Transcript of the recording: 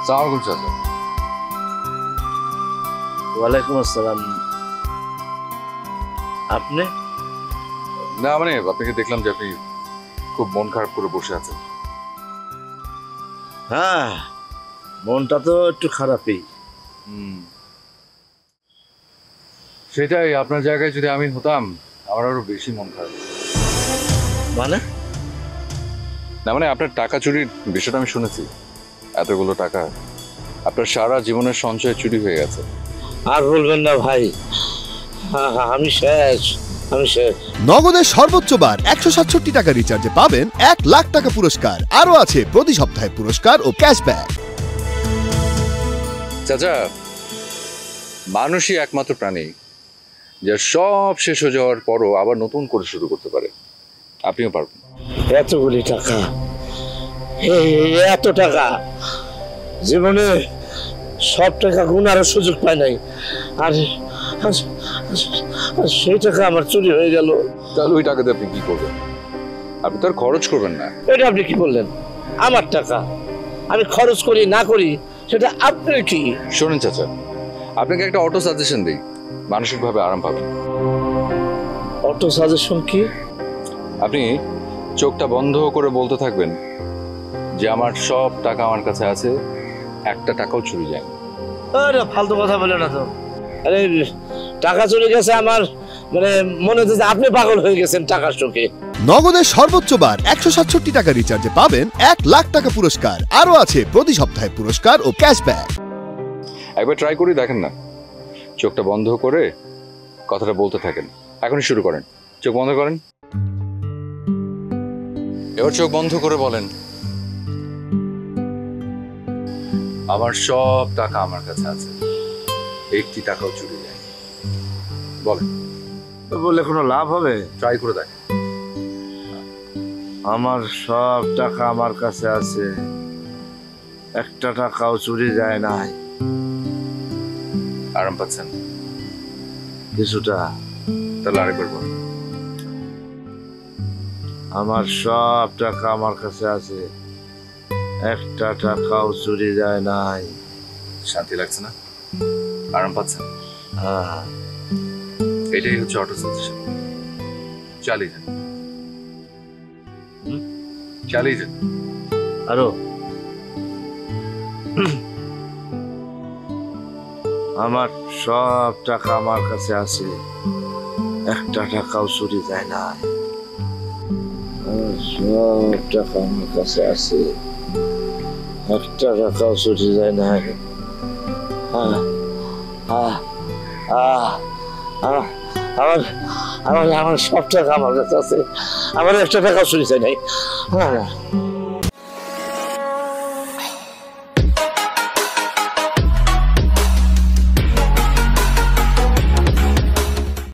সালাম চাচা। ওয়ালাইকুম আসসালাম। আপনি? না মানে আপনাকে দেখলাম যে আপনি খুব মন খারাপ করে বসে আছেন। হ্যাঁ, মনটা তো একটু খারাপই। সেটাই, আপনার জায়গায় যদি আমি হতাম আমার আরো বেশি মন খারাপ। মানে? না মানে আপনার টাকা চুরির বিষয়টা আমি শুনেছি। এতগুলো টাকা আপনার সারা জীবনের সঞ্চয় চুরি হয়ে গেছে। আর বলবেন না ভাই, আমি শেষ। নগদের সর্বোচ্চ বার 167 টাকা রিচার্জে পাবেন 1 লাখ টাকা পুরস্কার। আরো আছে প্রতি সপ্তাহে পুরস্কার ও ক্যাশব্যাক। চাচা, মানুষই একমাত্র প্রাণী যা সব শেষ হয়ে যাওয়ার পরও আবার নতুন করে শুরু করতে পারে। আপনিও পারবেন। এতগুলি টাকা, এত টাকা জীবনে সব টাকা গুনার সুযোগ পায় নাই, আর সেই টাকা আমার চুরি হয়ে গেল। তাহলে ওই টাকা দিয়ে আপনি কি করবেন? আপনি তো আর খরচ করবেন না। এটা আপনি কি বললেন? আমার টাকা আমি খরচ করি না করি সেটা আপনার কি? শোনেন চাচা, আপনাকে একটা অটো সাজেশন দিই, মানসিকভাবে আরাম পাবেন। অটো সাজেশন কি? আপনি চোখটা বন্ধ করে বলতে থাকবেন যে আমার সব টাকা আমার কাছে আছে, একটা টাকাও চুরি যায়নি। আরে ফালতু কথা বলে না তো। আরে টাকা চলে গেছে আমার, মানে মনে হচ্ছে যে আপনি পাগল হয়ে গেছেন টাকার শোকে। নগদের সর্বোচ্চ বার 167 টাকা রিচার্জে পাবেন 1 লাখ টাকা পুরস্কার। আরো আছে প্রতি সপ্তাহে পুরস্কার ও ক্যাশব্যাক। একবার ট্রাই করে দেখেন না। চোখটা বন্ধ করে কথাটা বলতে থাকেন। এখনই শুরু করেন। চোখ বন্ধ করেন। এবার চোখ বন্ধ করে বলেন, আমার সব টাকা আমার কাছে আছে, একটি টাকাও চুরি যায়। বলেন। বলে কোনো লাভ হবে? ট্রাই করে দেখেন। আমার সব টাকা আমার কাছে আছে, একটা টাকাও চুরি যায় নাই। আরাম পাচ্ছেন? কিছুটা। তাহলে আরেকবার বলেন। আমার সব টাকা আমার কাছে আছে, একটা টাকাও চুরি যায় নাই। শান্তি লাগছে না? আরাম পাচ্ছেন? হ্যাঁ। এটাই হচ্ছে অটো সাজেশন। চালিয়ে যান, চালিয়ে যান। আরো আমার সব টাকা আমার কাছে আছে, একটা টাকাও চুরি যায় না। আমার সব টাকা আমার কাছে আছে, একটা টাকাও চুরি যায় না। আমার সব টাকা আমার কাছে আছে, আমার একটা টাকাও চুরি যায় নাই।